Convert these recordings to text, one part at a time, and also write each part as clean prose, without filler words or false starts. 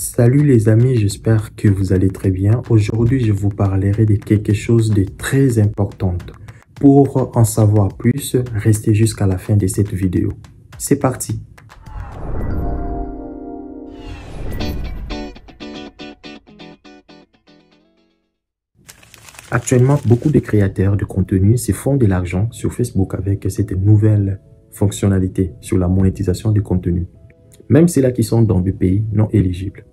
Salut les amis, j'espère que vous allez très bien. Aujourd'hui, je vous parlerai de quelque chose de très important. Pour en savoir plus, restez jusqu'à la fin de cette vidéo. C'est parti! Actuellement, beaucoup de créateurs de contenu se font de l'argent sur Facebook avec cette nouvelle fonctionnalité sur la monétisation du contenu, même ceux-là qui sont dans des pays non éligibles.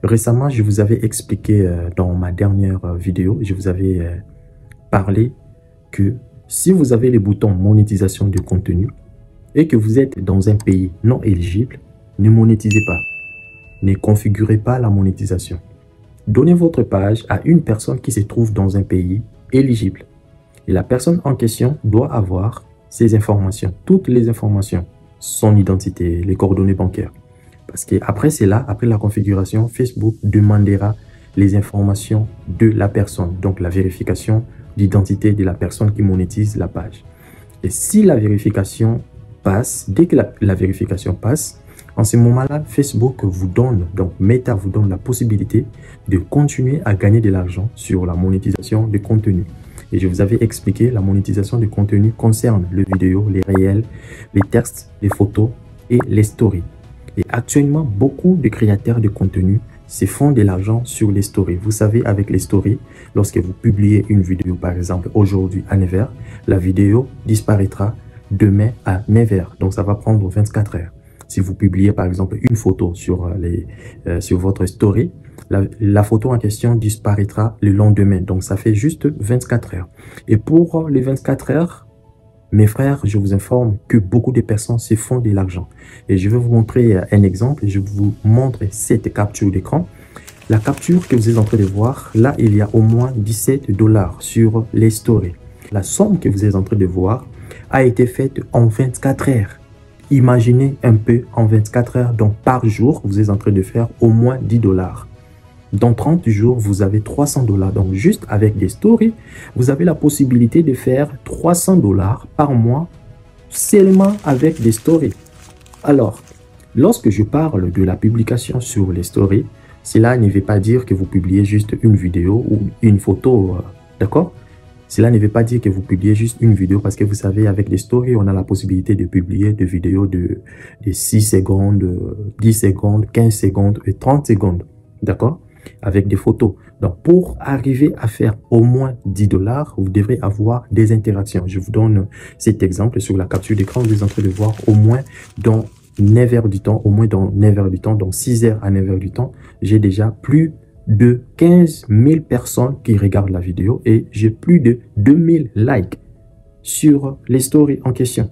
Récemment, je vous avais expliqué dans ma dernière vidéo, je vous avais parlé que si vous avez le bouton monétisation de contenu et que vous êtes dans un pays non éligible, ne monétisez pas, ne configurez pas la monétisation. Donnez votre page à une personne qui se trouve dans un pays éligible. Et la personne en question doit avoir ces informations, toutes les informations, son identité, les coordonnées bancaires. Parce qu'après cela, après la configuration, Facebook demandera les informations de la personne, donc la vérification d'identité de la personne qui monétise la page. Et si la vérification passe, dès que la vérification passe, en ce moment-là, Facebook vous donne, donc Meta vous donne la possibilité de continuer à gagner de l'argent sur la monétisation de contenu. Et je vous avais expliqué, la monétisation de contenu concerne les vidéos, les réels, les textes, les photos et les stories. Et actuellement, beaucoup de créateurs de contenu se font de l'argent sur les stories. Vous savez, avec les stories, lorsque vous publiez une vidéo, par exemple, aujourd'hui à 9 h, la vidéo disparaîtra demain à 9 h. Donc, ça va prendre 24 heures. Si vous publiez par exemple une photo sur votre story, la photo en question disparaîtra le lendemain. Donc ça fait juste 24 heures. Et pour les 24 heures, mes frères, je vous informe que beaucoup de personnes se font de l'argent. Et je vais vous montrer un exemple. Je vous montre cette capture d'écran. La capture que vous êtes en train de voir, là, il y a au moins 17 $ sur les stories. La somme que vous êtes en train de voir a été faite en 24 heures. Imaginez un peu en 24 heures, donc par jour, vous êtes en train de faire au moins 10 $. Dans 30 jours, vous avez 300 $. Donc juste avec des stories, vous avez la possibilité de faire 300 $ par mois seulement avec des stories. Alors, lorsque je parle de la publication sur les stories, cela ne veut pas dire que vous publiez juste une vidéo ou une photo, d'accord? Cela ne veut pas dire que vous publiez juste une vidéo parce que vous savez, avec les stories, on a la possibilité de publier des vidéos de 6 secondes, 10 secondes, 15 secondes et 30 secondes. D'accord? Avec des photos. Donc, pour arriver à faire au moins 10 $, vous devrez avoir des interactions. Je vous donne cet exemple sur la capture d'écran. Vous êtes en train de voir au moins dans 9 heures du temps, donc 6 heures à 9 heures du temps, j'ai déjà plus de 15 000 personnes qui regardent la vidéo et j'ai plus de 2000 likes sur les stories en question.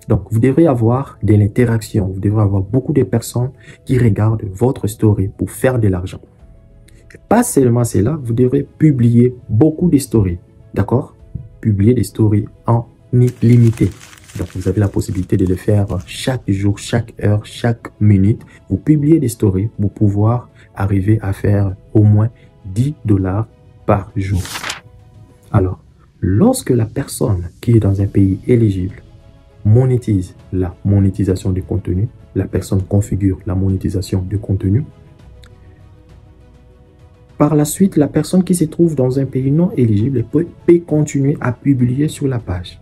Donc, vous devrez avoir de l'interaction, vous devrez avoir beaucoup de personnes qui regardent votre story pour faire de l'argent. Pas seulement cela, vous devrez publier beaucoup de stories, d'accord? Publier des stories en illimité. Donc, vous avez la possibilité de le faire chaque jour, chaque heure, chaque minute. Vous publiez des stories pour pouvoir arriver à faire au moins 10 $ par jour. Alors, lorsque la personne qui est dans un pays éligible monétise la monétisation du contenu, la personne configure la monétisation du contenu, par la suite, la personne qui se trouve dans un pays non éligible peut continuer à publier sur la page.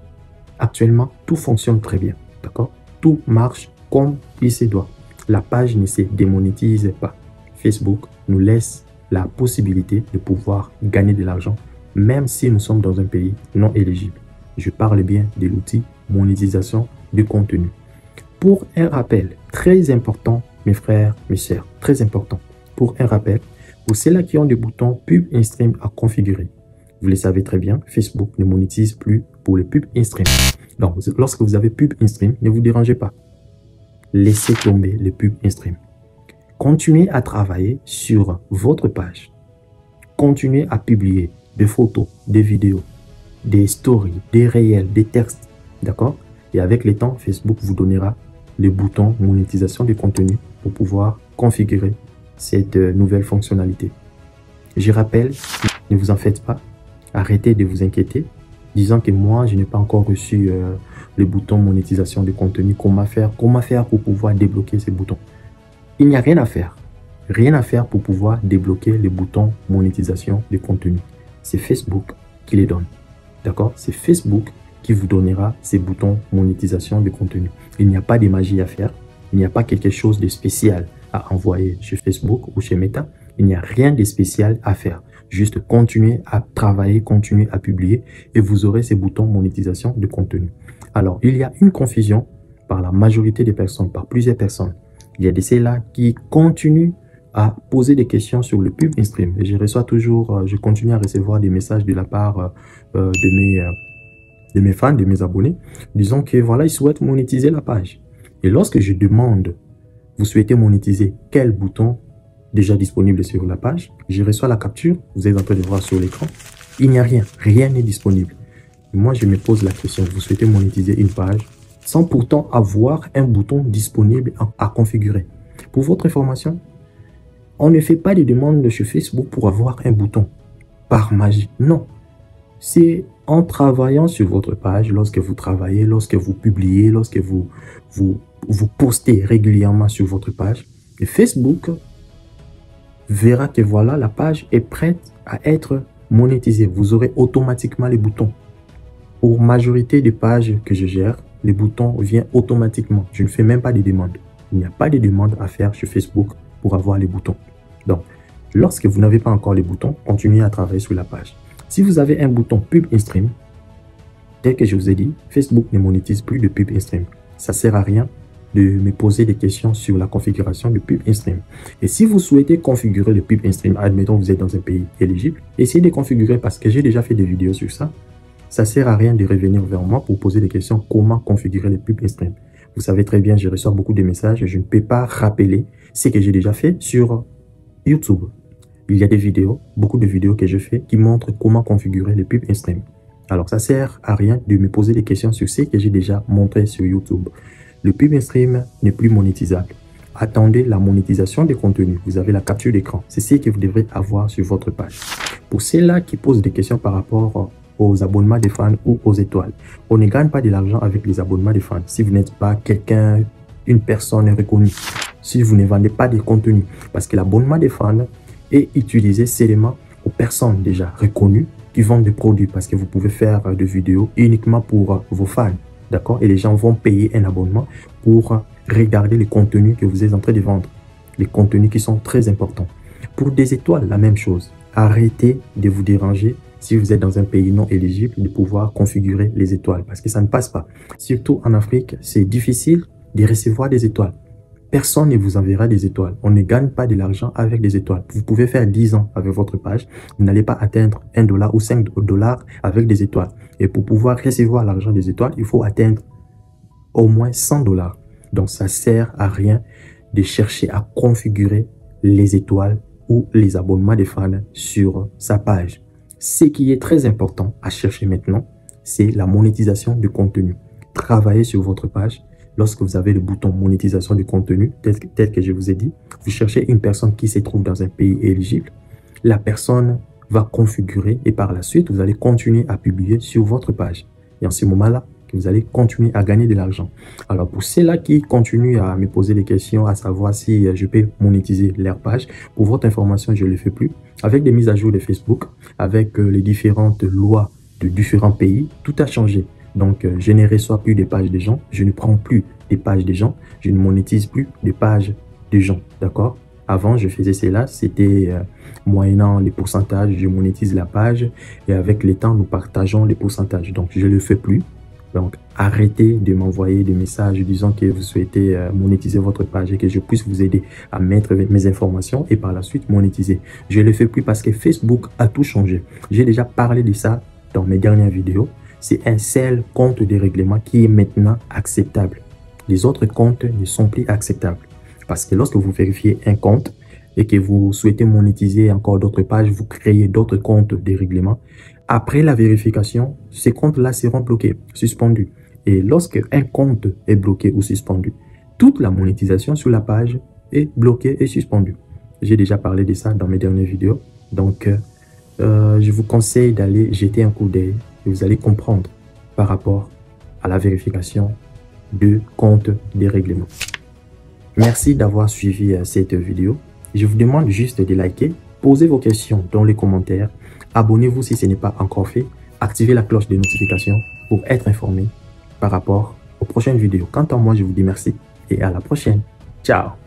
Actuellement, tout fonctionne très bien, d'accord? Tout marche comme il se doit. La page ne se démonétise pas. Facebook nous laisse la possibilité de pouvoir gagner de l'argent, même si nous sommes dans un pays non éligible. Je parle bien de l'outil monétisation du contenu. Pour un rappel très important, mes frères, mes sœurs, très important, pour un rappel, pour ceux-là qui ont des boutons pub in-stream à configurer, vous le savez très bien, Facebook ne monétise plus pour les pubs in-stream. Donc, lorsque vous avez pub in-stream, ne vous dérangez pas. Laissez tomber les pubs in-stream. Continuez à travailler sur votre page. Continuez à publier des photos, des vidéos, des stories, des réels, des textes. D'accord? Et avec le temps, Facebook vous donnera le bouton monétisation du contenu pour pouvoir configurer cette nouvelle fonctionnalité. Je rappelle, ne vous en faites pas. Arrêtez de vous inquiéter, disant que moi, je n'ai pas encore reçu le bouton monétisation du contenu. Comment faire pour pouvoir débloquer ces boutons? Il n'y a rien à faire. rien à faire pour pouvoir débloquer les boutons monétisation de contenu. C'est Facebook qui les donne. D'accord? C'est Facebook qui vous donnera ces boutons monétisation de contenu. Il n'y a pas de magie à faire. Il n'y a pas quelque chose de spécial à envoyer chez Facebook ou chez Meta. Il n'y a rien de spécial à faire. Juste continuer à travailler, continuer à publier et vous aurez ces boutons monétisation de contenu. Alors, il y a une confusion par la majorité des personnes, par plusieurs personnes. Il y a de ceux-là qui continuent à poser des questions sur le pub in-stream. Et je reçois toujours, je continue à recevoir des messages de la part de mes fans, de mes abonnés, disant que voilà, ils souhaitent monétiser la page. Et lorsque je demande, vous souhaitez monétiser quel bouton déjà disponible sur la page, je reçois la capture, vous êtes en train de voir sur l'écran, il n'y a rien, rien n'est disponible. Et moi, je me pose la question, vous souhaitez monétiser une page sans pourtant avoir un bouton disponible à configurer. Pour votre information, on ne fait pas de demande sur Facebook pour avoir un bouton par magie. Non. C'est en travaillant sur votre page, lorsque vous travaillez, lorsque vous publiez, lorsque vous postez régulièrement sur votre page, et Facebook verra que voilà, la page est prête à être monétisée. Vous aurez automatiquement les boutons. Pour majorité des pages que je gère, les boutons viennent automatiquement. Je ne fais même pas de demande. Il n'y a pas de demande à faire sur Facebook pour avoir les boutons. Donc, lorsque vous n'avez pas encore les boutons, continuez à travailler sur la page. Si vous avez un bouton pub in-stream, tel que je vous ai dit, Facebook ne monétise plus de pub in-stream. Ça ne sert à rien de me poser des questions sur la configuration de pub in-stream. Et si vous souhaitez configurer le pub in-stream, admettons que vous êtes dans un pays éligible, essayez de configurer parce que j'ai déjà fait des vidéos sur ça. Ça ne sert à rien de revenir vers moi pour poser des questions comment configurer le pub in-stream. Vous savez très bien, je reçois beaucoup de messages et je ne peux pas rappeler ce que j'ai déjà fait sur YouTube. Il y a des vidéos, beaucoup de vidéos que je fais qui montrent comment configurer le pub in-stream. Alors, ça ne sert à rien de me poser des questions sur ce que j'ai déjà montré sur YouTube. Le pub in-stream n'est plus monétisable. Attendez la monétisation des contenus. Vous avez la capture d'écran. C'est ce que vous devrez avoir sur votre page. Pour ceux-là qui posent des questions par rapport aux abonnements des fans ou aux étoiles, on ne gagne pas de l'argent avec les abonnements des fans. Si vous n'êtes pas quelqu'un, une personne reconnue, si vous ne vendez pas de contenu, parce que l'abonnement des fans est utilisé seulement aux personnes déjà reconnues qui vendent des produits, parce que vous pouvez faire des vidéos uniquement pour vos fans, d'accord? Et les gens vont payer un abonnement pour regarder les contenus que vous êtes en train de vendre, les contenus qui sont très importants. Pour des étoiles, la même chose. Arrêtez de vous déranger si vous êtes dans un pays non éligible de pouvoir configurer les étoiles, parce que ça ne passe pas. Surtout en Afrique, c'est difficile de recevoir des étoiles. Personne ne vous enverra des étoiles. On ne gagne pas de l'argent avec des étoiles. Vous pouvez faire 10 ans avec votre page. Vous n'allez pas atteindre $1 ou $5 avec des étoiles. Et pour pouvoir recevoir l'argent des étoiles, il faut atteindre au moins $100. Donc, ça sert à rien de chercher à configurer les étoiles ou les abonnements des fans sur sa page. Ce qui est très important à chercher maintenant, c'est la monétisation du contenu. Travaillez sur votre page. Lorsque vous avez le bouton monétisation du contenu, tel que je vous ai dit, vous cherchez une personne qui se trouve dans un pays éligible. La personne va configurer et par la suite, vous allez continuer à publier sur votre page. Et en ce moment-là, vous allez continuer à gagner de l'argent. Alors, pour ceux-là qui continuent à me poser des questions, à savoir si je peux monétiser leur page, pour votre information, je ne le fais plus. Avec des mises à jour de Facebook, avec les différentes lois de différents pays, tout a changé. Donc, je ne reçois plus des pages des gens, je ne prends plus des pages des gens, je ne monétise plus des pages des gens, d'accord? Avant, je faisais cela, c'était moyennant les pourcentages, je monétise la page et avec le temps, nous partageons les pourcentages. Donc, je ne le fais plus. Donc, arrêtez de m'envoyer des messages disant que vous souhaitez monétiser votre page et que je puisse vous aider à mettre mes informations et par la suite monétiser. Je ne le fais plus parce que Facebook a tout changé. J'ai déjà parlé de ça dans mes dernières vidéos. C'est un seul compte de règlement qui est maintenant acceptable. Les autres comptes ne sont plus acceptables. Parce que lorsque vous vérifiez un compte et que vous souhaitez monétiser encore d'autres pages, vous créez d'autres comptes de règlement. Après la vérification, ces comptes-là seront bloqués, suspendus. Et lorsque un compte est bloqué ou suspendu, toute la monétisation sur la page est bloquée et suspendue. J'ai déjà parlé de ça dans mes dernières vidéos. Donc, je vous conseille d'aller jeter un coup d'œil. Et vous allez comprendre par rapport à la vérification de compte des règlements. Merci d'avoir suivi cette vidéo. Je vous demande juste de liker, posez vos questions dans les commentaires, abonnez-vous si ce n'est pas encore fait, activez la cloche de notification pour être informé par rapport aux prochaines vidéos. Quant à moi, je vous dis merci et à la prochaine. Ciao!